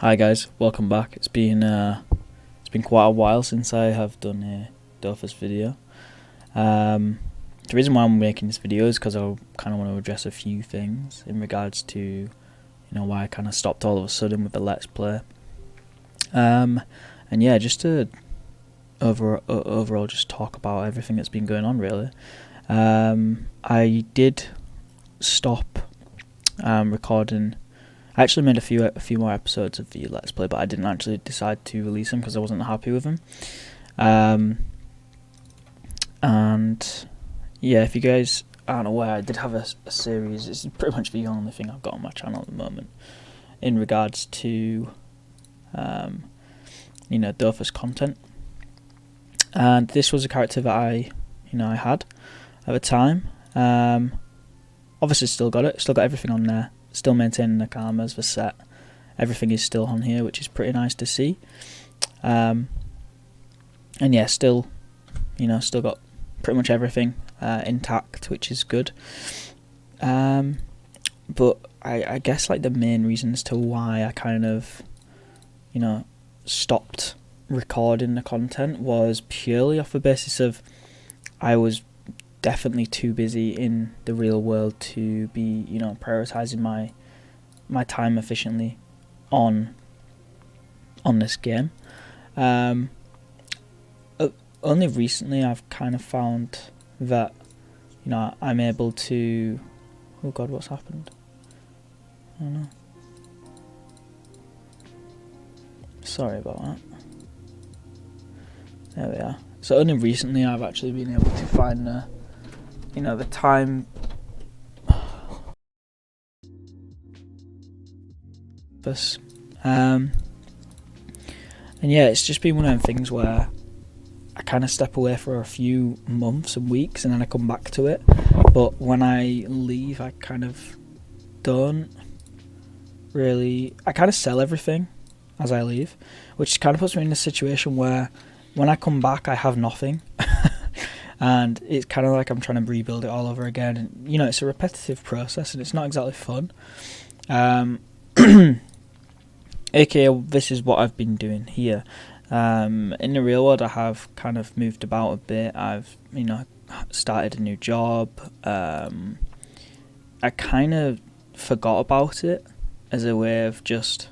Hi guys, welcome back. It's been quite a while since I have done a Dofus video. The reason why I'm making this video is because I kind of want to address a few things in regards to why I kind of stopped all of a sudden with the Let's Play. And yeah, just to overall just talk about everything that's been going on really. I did stop recording. I actually made a few more episodes of the Let's Play, but I didn't actually decide to release them because I wasn't happy with them. And yeah, if you guys aren't aware, I did have a series. It's pretty much the only thing I've got on my channel at the moment in regards to Dofus content. And this was a character that I had at the time. Obviously still got it, still got everything on there. Still maintaining the cameras, the set, everything is still on here, which is pretty nice to see. And yeah, still got pretty much everything intact, which is good. But I guess like the main reason as to why I kind of stopped recording the content was purely off the basis of I was definitely too busy in the real world to be prioritizing my time efficiently on this game. Only recently I've kind of found that I'm able to, oh god, what's happened? I don't know, sorry about that. There we are. So only recently I've actually been able to find the time and yeah, it's just been one of them things where I kind of step away for a few months and weeks and then I come back to it, but when I leave I kind of don't really, I kind of sell everything as I leave, which kind of puts me in a situation where when I come back I have nothing. And it's kind of like I'm trying to rebuild it all over again. And, it's a repetitive process and it's not exactly fun. AKA, this is what I've been doing here. In the real world, I have kind of moved about a bit. I've, started a new job. I kind of forgot about it as a way of just,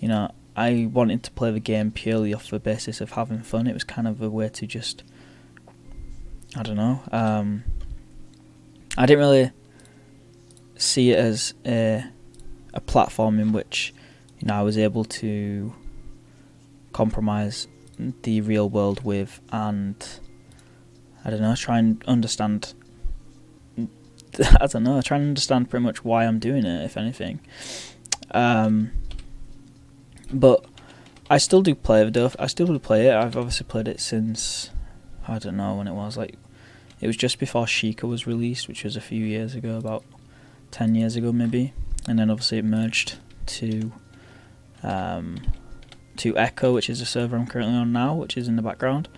I wanted to play the game purely off the basis of having fun. It was kind of a way to just, I don't know. I didn't really see it as a platform in which I was able to compromise the real world with, and I don't know, try and understand. I don't know. Try and understand pretty much why I'm doing it, if anything. But I still do play the Dofus. I still do play it. I've obviously played it since, I don't know when it was, like it was just before Sheikah was released, which was a few years ago, about 10 years ago maybe, and then obviously it merged to Echo, which is a server I'm currently on now, which is in the background.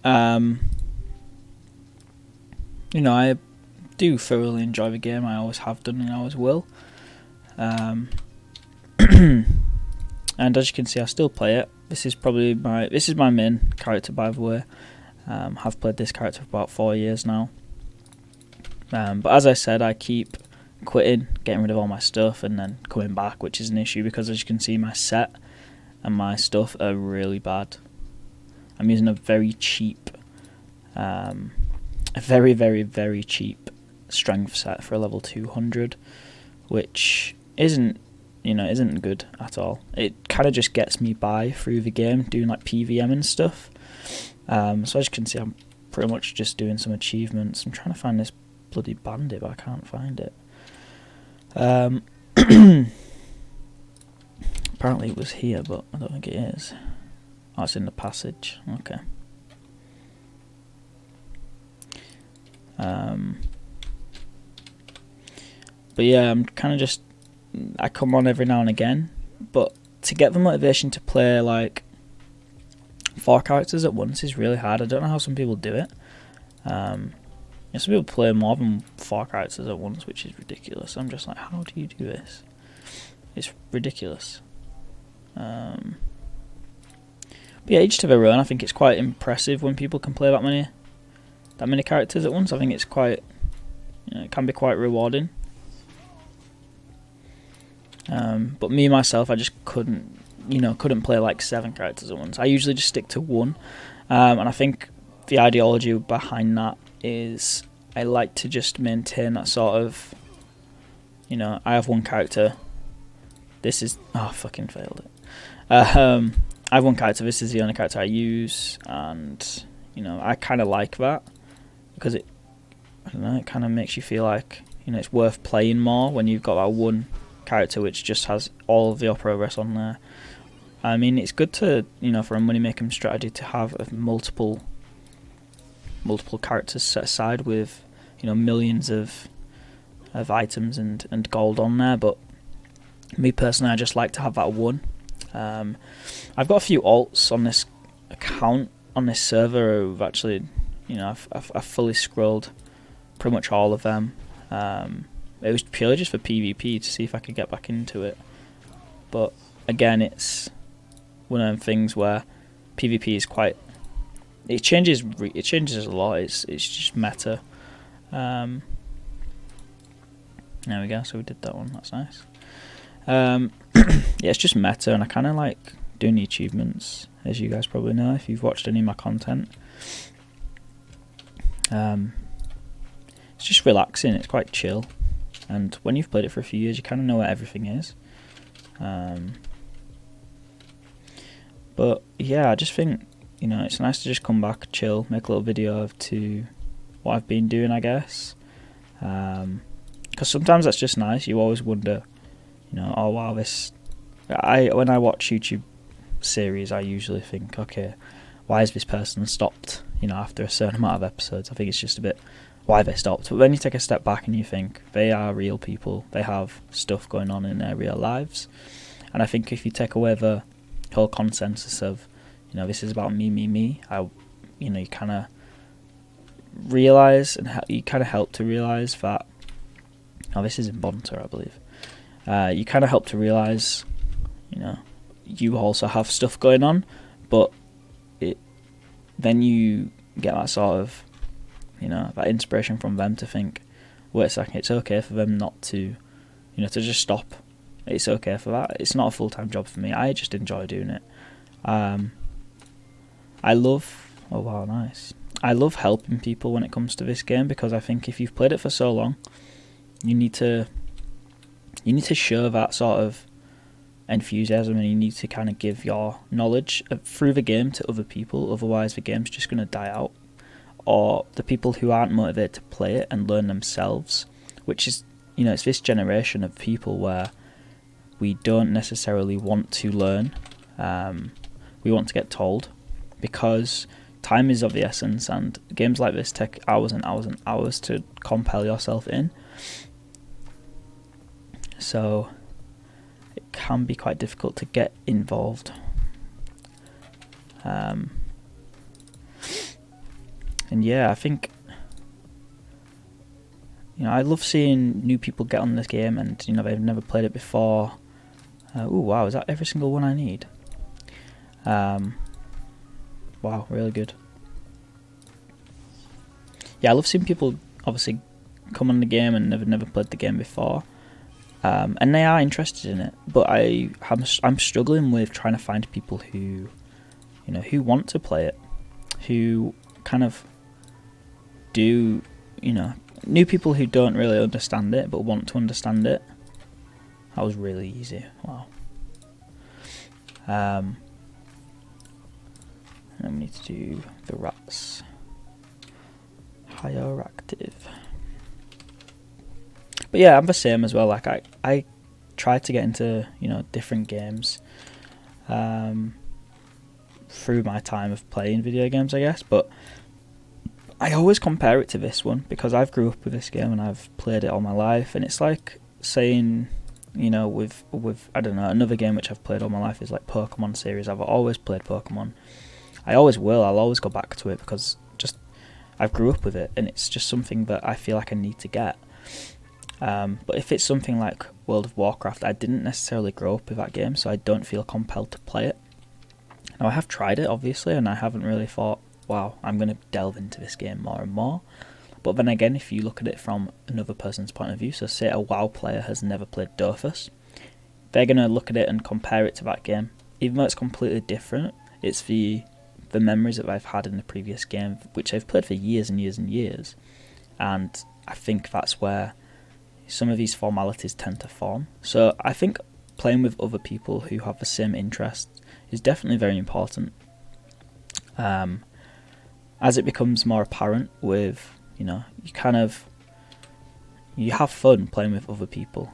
I do thoroughly enjoy the game. I always have done and I always will. And as you can see, I still play it. This is my main character, by the way. Have played this character for about 4 years now. But as I said, I keep quitting, getting rid of all my stuff, and then coming back, which is an issue because, as you can see, my set and my stuff are really bad. I'm using a very cheap, a very, very, very cheap strength set for a level 200, which isn't good at all. It kind of just gets me by through the game, doing like PVM and stuff. So as you can see, I'm pretty much just doing some achievements. I'm trying to find this bloody bandit, but I can't find it. Apparently it was here, but I don't think it is. Oh, it's in the passage. Okay. But yeah, I'm kind of just, I come on every now and again, but to get the motivation to play like 4 characters at once is really hard. I don't know how some people do it. Some people play more than 4 characters at once, which is ridiculous. I'm just like, how do you do this? It's ridiculous. But yeah, each to their own. I think it's quite impressive when people can play that many characters at once. I think it's quite, it can be quite rewarding. But me myself, I just couldn't play like 7 characters at once. I usually just stick to one, and I think the ideology behind that is I like to just maintain that sort of, I have one character. This is fucking failed it. I have one character. This is the only character I use, and I kind of like that because it kind of makes you feel like it's worth playing more when you've got that one character which just has all of your progress on there. I mean, it's good to for a money making strategy to have multiple characters set aside with millions of items and gold on there. But me personally, I just like to have that one. I've got a few alts on this account on this server who've actually I've fully scrolled pretty much all of them. It was purely just for PvP to see if I could get back into it, but again, it's one of them things where PvP is quite. It changes a lot. It's just meta. There we go. So we did that one. That's nice. Yeah, it's just meta, and I kind of like doing the achievements, as you guys probably know if you've watched any of my content. It's just relaxing. It's quite chill, and when you've played it for a few years, you kind of know where everything is. But yeah, I just think it's nice to just come back, chill, make a little video of what I've been doing, I guess. Because sometimes that's just nice. You always wonder, oh wow, when I watch YouTube series, I usually think, okay, why has this person stopped? After a certain amount of episodes, I think it's just a bit why they stopped. But then you take a step back and you think they are real people. They have stuff going on in their real lives, and I think if you take away the whole consensus of, this is about me, you kind of realize, and you kind of help to realize that. Oh, this is in Bonter, I believe. You kind of help to realize, you also have stuff going on, but then you get that sort of, that inspiration from them to think, wait a second, it's okay for them not to, to just stop. It's okay for that. It's not a full-time job for me. I just enjoy doing it. I love helping people when it comes to this game, because I think if you've played it for so long, you need to show that sort of enthusiasm, and you need to kind of give your knowledge through the game to other people. Otherwise the game's just going to die out, or the people who aren't motivated to play it and learn themselves, which is it's this generation of people where we don't necessarily want to learn. We want to get told, because time is of the essence, and games like this take hours and hours and hours to compel yourself in. So it can be quite difficult to get involved. And yeah, I think I love seeing new people get on this game, and they've never played it before. Oh wow, is that every single one I need? Wow, really good. Yeah, I love seeing people obviously come on the game and never played the game before. And they are interested in it, but I'm struggling with trying to find people who want to play it, who kind of do, new people who don't really understand it but want to understand it. That was really easy. Wow. And we need to do the rats. Higher active. But yeah, I'm the same as well. Like I try to get into different games through my time of playing video games, I guess. But I always compare it to this one, because I've grew up with this game and I've played it all my life. And it's like saying, with I don't know, another game which I've played all my life is like Pokemon series. I've always played Pokemon. I always will. I'll always go back to it, because I've grew up with it, and it's just something that I feel like I need to get. But if it's something like World of Warcraft, I didn't necessarily grow up with that game, so I don't feel compelled to play it. Now, I have tried it, obviously, and I haven't really thought, wow, I'm going to delve into this game more and more. But then again, if you look at it from another person's point of view, so say a WoW player has never played Dofus, they're going to look at it and compare it to that game. Even though it's completely different, it's the memories that I've had in the previous game, which I've played for years and years and years. And I think that's where some of these formalities tend to form. So I think playing with other people who have the same interests is definitely very important. As it becomes more apparent with, you have fun playing with other people.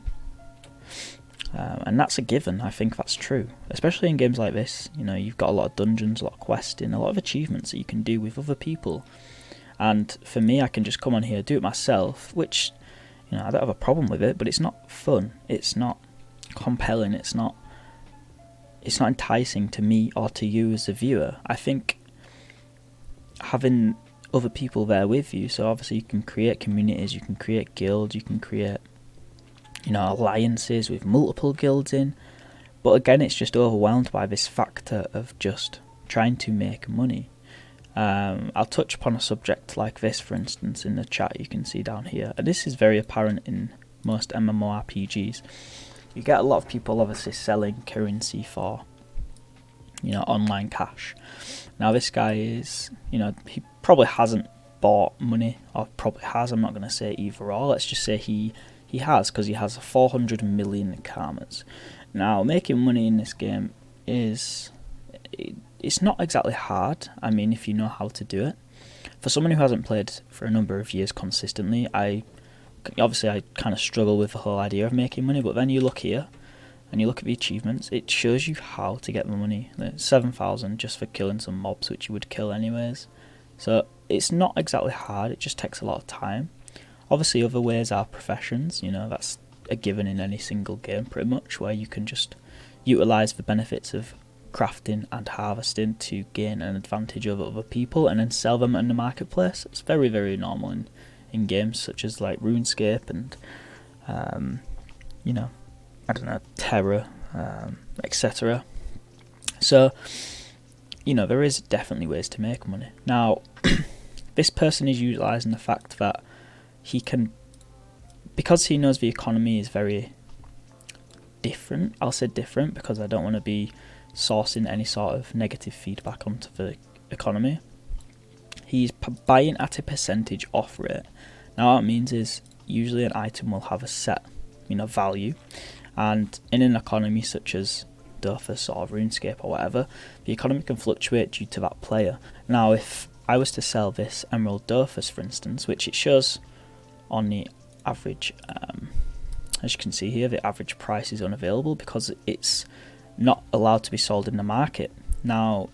And that's a given. I think that's true, especially in games like this. You've got a lot of dungeons, a lot of questing, a lot of achievements that you can do with other people. And for me, I can just come on here, do it myself, which, I don't have a problem with it, but it's not fun. It's not compelling. It's not enticing to me or to you as a viewer. I think having other people there with you, so obviously you can create communities, you can create guilds, you can create alliances with multiple guilds in, but again, it's just overwhelmed by this factor of just trying to make money. I'll touch upon a subject like this, for instance, in the chat you can see down here, and this is very apparent in most MMORPGs. You get a lot of people obviously selling currency for, online cash. Now this guy is, he probably hasn't bought money, or probably has, I'm not going to say either or, let's just say he has, because he has 400 million karmas. Now, making money in this game it's not exactly hard, if you know how to do it. For someone who hasn't played for a number of years consistently, I kind of struggle with the whole idea of making money, but then you look here, and you look at the achievements, it shows you how to get the money. 7,000 just for killing some mobs, which you would kill anyways. So, it's not exactly hard, it just takes a lot of time. Obviously, other ways are professions, that's a given in any single game pretty much, where you can just utilise the benefits of crafting and harvesting to gain an advantage over other people and then sell them in the marketplace. It's very, very normal in games such as like RuneScape and, Terra, etc. So, there is definitely ways to make money. Now, this person is utilising the fact that he can, because he knows the economy is very different. I'll say different because I don't want to be sourcing any sort of negative feedback onto the economy. He's buying at a percentage off rate. Now what it means is usually an item will have a set, value, and in an economy such as Dofus or RuneScape or whatever, the economy can fluctuate due to that player. Now if I was to sell this Emerald Dofus, for instance, which it shows on the average, as you can see here, the average price is unavailable because it's not allowed to be sold in the market. Now,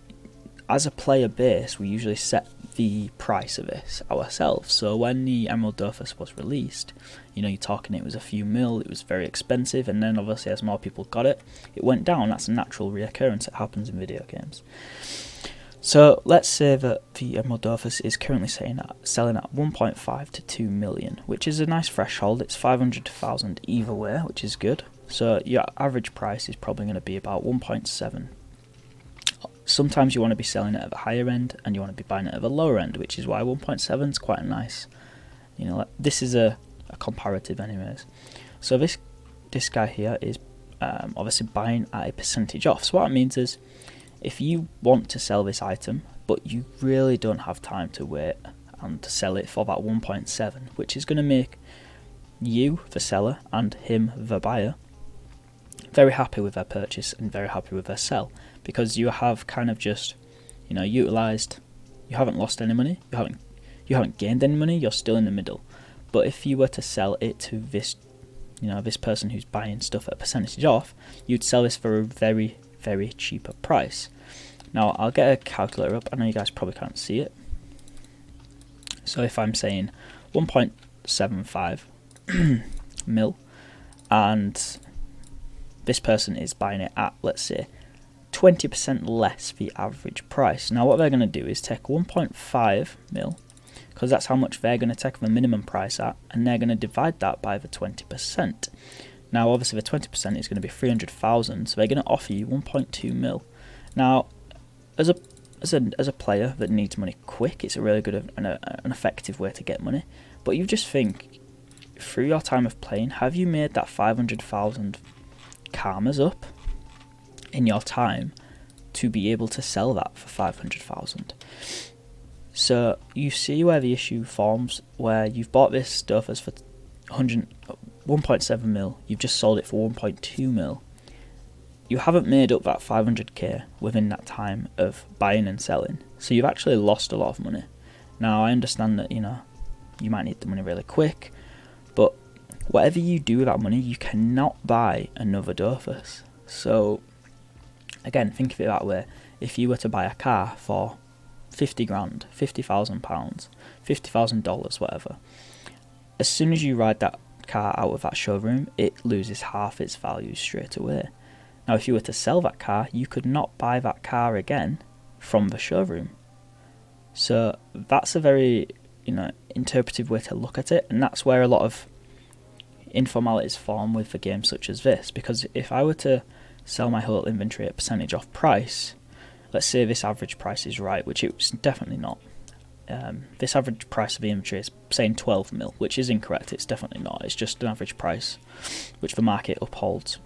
as a player base, we usually set the price of this ourselves. So when the Emerald Dofus was released, you're talking it was a few mil, it was very expensive, and then obviously as more people got it, it went down. That's a natural reoccurrence that happens in video games. So let's say that the Emerald Dofus is currently selling at 1.5 to 2 million, which is a nice threshold. It's 500 to 1,000 either way, which is good. So your average price is probably going to be about 1.7. Sometimes you want to be selling it at the higher end, and you want to be buying it at the lower end, which is why 1.7 is quite a nice. This is a comparative, anyways. So this guy here is obviously buying at a percentage off. So what it means is, if you want to sell this item, but you really don't have time to wait and to sell it for that 1.7, which is going to make you, the seller, and him, the buyer, very happy with their purchase and very happy with their sell, because you have kind of just, utilised, you haven't lost any money, you haven't gained any money, you're still in the middle. But if you were to sell it to this, this person who's buying stuff at a percentage off, you'd sell this for a very, very cheaper price. Now I'll get a calculator up. I know you guys probably can't see it. So if I'm saying 1.75 mil, and this person is buying it at, let's say, 20% less the average price. Now what they're going to do is take 1.5 mil, because that's how much they're going to take the minimum price at, and they're going to divide that by the 20%. Now, obviously, the 20% is going to be 300,000, so they're going to offer you 1.2 mil. Now, as a player that needs money quick, it's a really good and an effective way to get money. But you just think, through your time of playing, have you made that 500,000 karmas up in your time to be able to sell that for 500,000? So you see where the issue forms, where you've bought this Dofus for 1.7 mil, you've just sold it for 1.2 mil. You haven't made up that 500k within that time of buying and selling, so you've actually lost a lot of money. Now, I understand that, you might need the money really quick, but whatever you do with that money, you cannot buy another Dofus. So, again, think of it that way. If you were to buy a car for 50 grand, £50,000, $50,000, whatever, as soon as you ride that car out of that showroom, it loses half its value straight away. Now, if you were to sell that car, you could not buy that car again from the showroom. So that's a very, interpretive way to look at it, and that's where a lot of informalities form with a game such as this. Because if I were to sell my whole inventory at percentage off price, let's say this average price is right, which it's definitely not. This average price of the inventory is saying 12 mil, which is incorrect. It's definitely not. It's just an average price which the market upholds.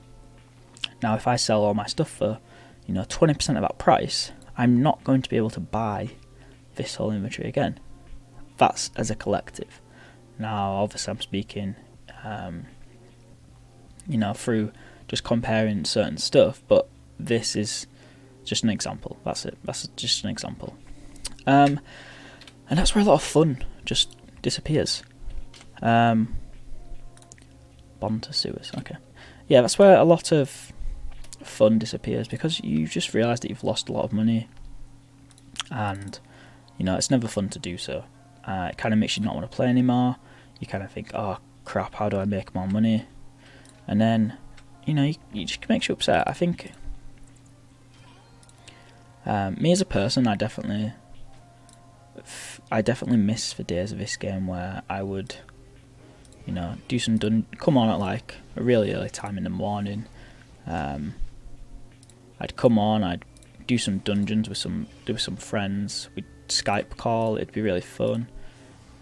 Now, if I sell all my stuff for 20% of that price, I'm not going to be able to buy this whole inventory again. That's as a collective. Now, obviously, I'm speaking through just comparing certain stuff, but this is just an example. That's it. That's just an example. And that's where a lot of fun just disappears. Bond to sewers. Okay. Yeah, that's where a lot of fun disappears, because you just realise that you've lost a lot of money, and it's never fun to do so. It kind of makes you not want to play anymore. You kind of think, oh crap, how do I make more money? And then you just makes you upset. I think me as a person, I definitely miss the days of this game where I would do some come on at like a really early time in the morning. I'd come on, I'd do some dungeons with some friends. We'd Skype call, it'd be really fun.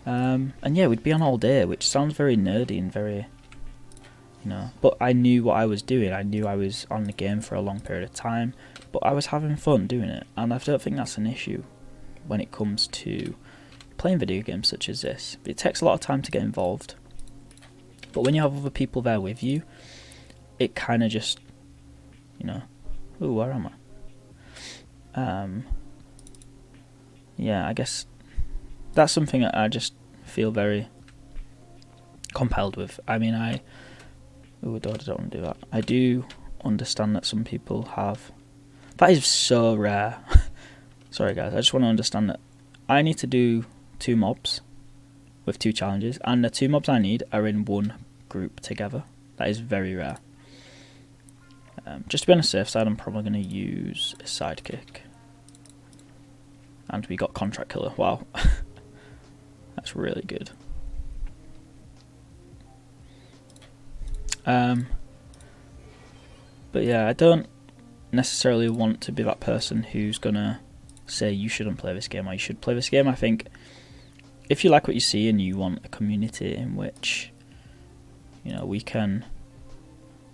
And yeah, we'd be on all day, which sounds very nerdy and very, but I knew what I was doing. I knew I was on the game for a long period of time, but I was having fun doing it, and I don't think that's an issue when it comes to playing video games such as this. It takes a lot of time to get involved, but when you have other people there with you, it kind of just, ooh, where am I? Yeah, I guess that's something I just feel very compelled with. I mean, I don't want to do that. I do understand that some people have... That is so rare. Sorry guys, I just want to understand that I need to do 2 mobs with 2 challenges, and the 2 mobs I need are in one group together. That is very rare. Just to be on the safe side, I'm probably going to use a sidekick. And we got Contract Killer. Wow. That's really good. But yeah, I don't necessarily want to be that person who's going to say you shouldn't play this game or you should play this game. I think if you like what you see and you want a community in which we can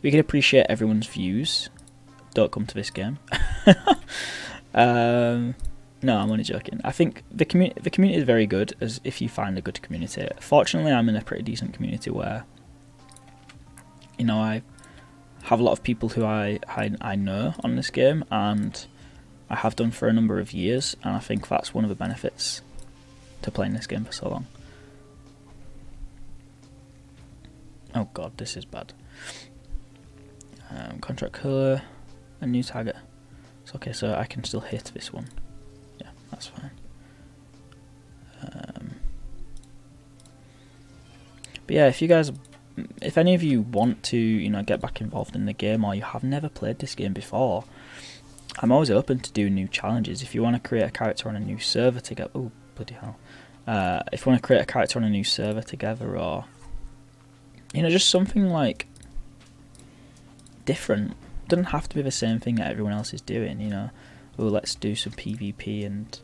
appreciate everyone's views, don't come to this game. No, I'm only joking. I think the community is very good, as if you find a good community. Fortunately, I'm in a pretty decent community where I have a lot of people who I know on this game, and I have done for a number of years, and I think that's one of the benefits to playing this game for so long. Oh god, this is bad. Contract Killer, a new target. It's okay, so I can still hit this one. Yeah, that's fine. But yeah, if any of you want to, get back involved in the game, or you have never played this game before, I'm always open to do new challenges. If you want to create a character on a new server to get, oh bloody hell, if you want to create a character on a new server together, or just something like different. It doesn't have to be the same thing that everyone else is doing. Let's do some PvP, and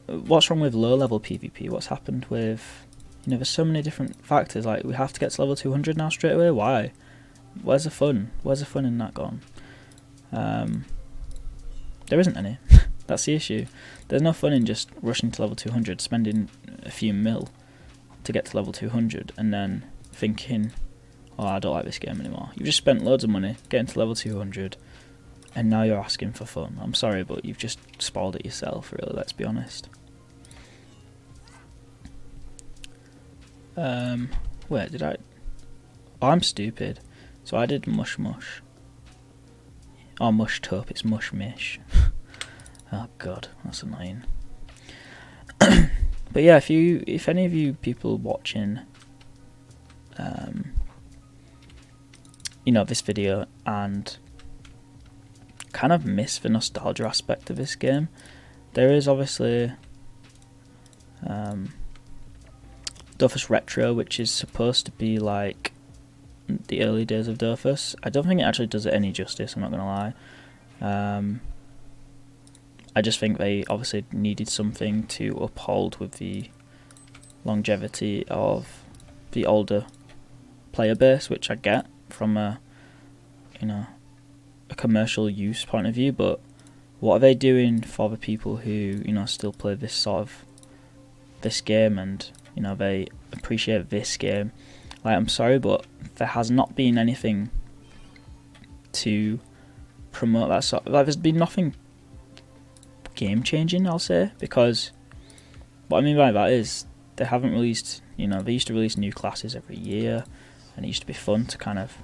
what's wrong with low level PvP? What's happened with there's so many different factors. Like, we have to get to level 200 now straight away. Why? Where's the fun? Where's the fun in that gone? There isn't any. That's the issue. There's no fun in just rushing to level 200, spending a few mil to get to level 200, and then thinking, oh, I don't like this game anymore. You've just spent loads of money getting to level 200, and now you're asking for fun. I'm sorry, but you've just spoiled it yourself, really, let's be honest. Wait, did I... Oh, I'm stupid. So I did mush mush. Oh, mushed up, it's mush mish. Oh god, that's annoying. But yeah, if any of you people watching this video and kind of miss the nostalgia aspect of this game, there is obviously Dofus Retro, which is supposed to be like the early days of Dofus. I don't think it actually does it any justice, I'm not gonna lie. I just think they obviously needed something to uphold with the longevity of the older player base, which I get from a commercial use point of view. But what are they doing for the people who still play this game, and they appreciate this game? Like, I'm sorry, but there has not been anything to promote that sort. Like, there's been nothing game changing, I'll say, because what I mean by that is they haven't released, they used to release new classes every year, and it used to be fun to kind of,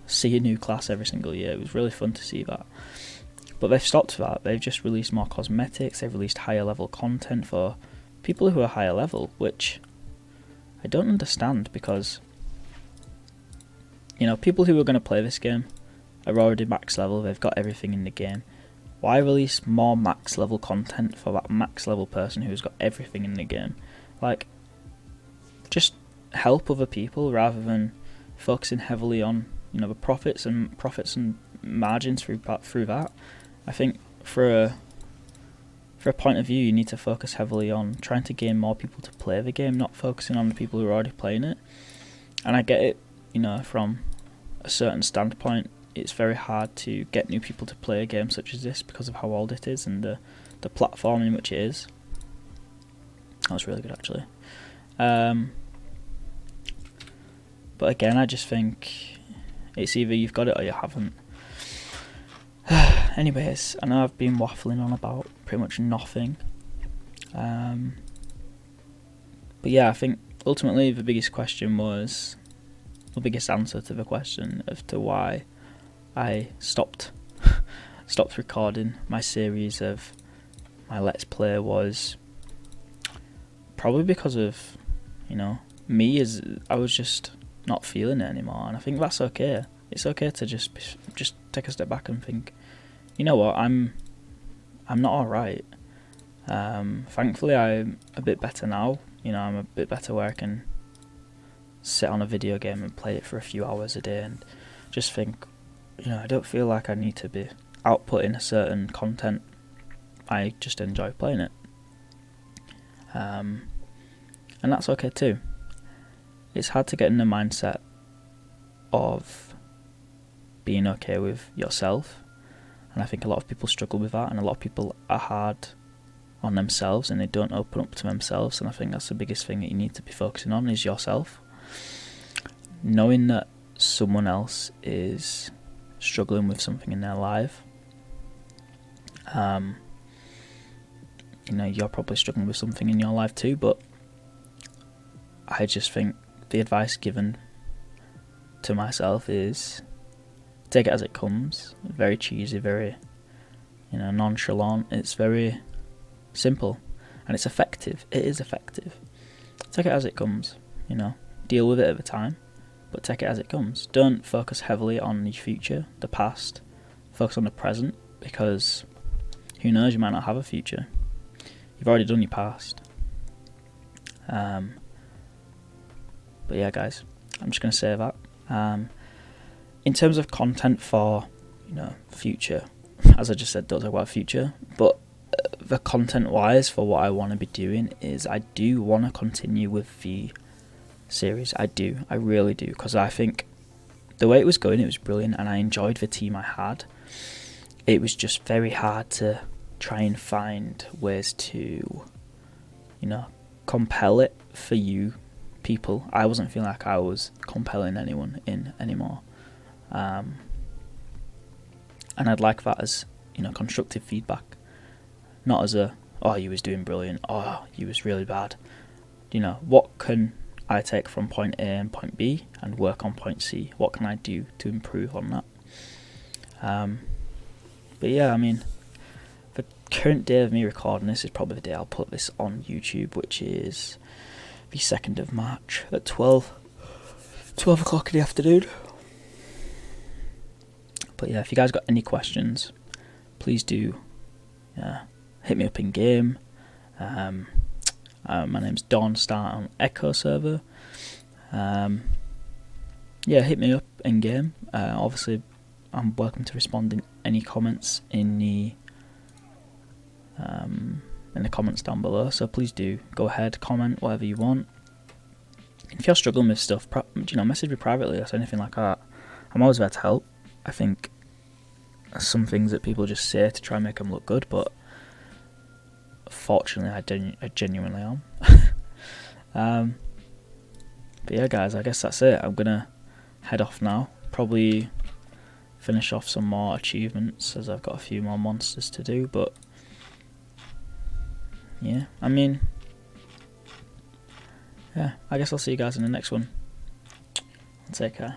see a new class every single year. It was really fun to see that. But they've stopped that. They've just released more cosmetics, they've released higher level content for people who are higher level, which I don't understand, because people who are going to play this game are already max level, they've got everything in the game. Why release more max level content for that max level person who's got everything in the game? Like, just help other people rather than focusing heavily on the profits and margins through that. I think for a point of view, you need to focus heavily on trying to gain more people to play the game, not focusing on the people who are already playing it. And I get it, from a certain standpoint. It's very hard to get new people to play a game such as this because of how old it is and the platform in which it is. That was really good, actually. But again, I just think it's either you've got it or you haven't. Anyways, I know I've been waffling on about pretty much nothing. But yeah, I think ultimately the biggest answer to the question as to why I stopped recording my series of my Let's Play was probably because of me. I was just not feeling it anymore, and I think that's okay. It's okay to just take a step back and think, what, I'm not alright. Thankfully I'm a bit better now. I'm a bit better where I can sit on a video game and play it for a few hours a day and just think, I don't feel like I need to be outputting a certain content. I just enjoy playing it. And that's okay too. It's hard to get in the mindset of being okay with yourself, and I think a lot of people struggle with that, and a lot of people are hard on themselves and they don't open up to themselves, and I think that's the biggest thing that you need to be focusing on is yourself. Knowing that someone else is struggling with something in their life, you're probably struggling with something in your life too, but I just think the advice given to myself is take it as it comes. Very cheesy, very nonchalant. It's very simple and it's effective. It is effective. Take it as it comes, deal with it at the time, but take it as it comes. Don't focus heavily on the future, the past. Focus on the present, because who knows, you might not have a future. You've already done your past. But yeah, guys, I'm just going to say that. In terms of content for, future, as I just said, don't talk about future, but the content wise for what I want to be doing is I do want to continue with the series. I really do, because I think the way it was going, it was brilliant, and I enjoyed the team I had. It was just very hard to try and find ways to, compel it for you people. I wasn't feeling like I was compelling anyone in anymore. And I'd like that as, constructive feedback. Not as oh, you was doing brilliant, oh, you was really bad. What can I take from point A and point B and work on point C? What can I do to improve on that? But yeah, I mean, the current day of me recording this is probably the day I'll put this on YouTube, which is the 2nd of March at 12 o'clock in the afternoon. But yeah, if you guys got any questions, please do hit me up in game. My name's Don Star on Echo server. Hit me up in game. Obviously, I'm welcome to respond in any comments in the comments down below. So please do go ahead, comment whatever you want. If you're struggling with stuff, message me privately or anything like that. I'm always there to help. I think some things that people just say to try and make them look good, but fortunately I genuinely am. But yeah, guys, I guess that's it. I'm gonna head off now. Probably finish off some more achievements, as I've got a few more monsters to do. But yeah, I mean, I guess I'll see you guys in the next one. Take care.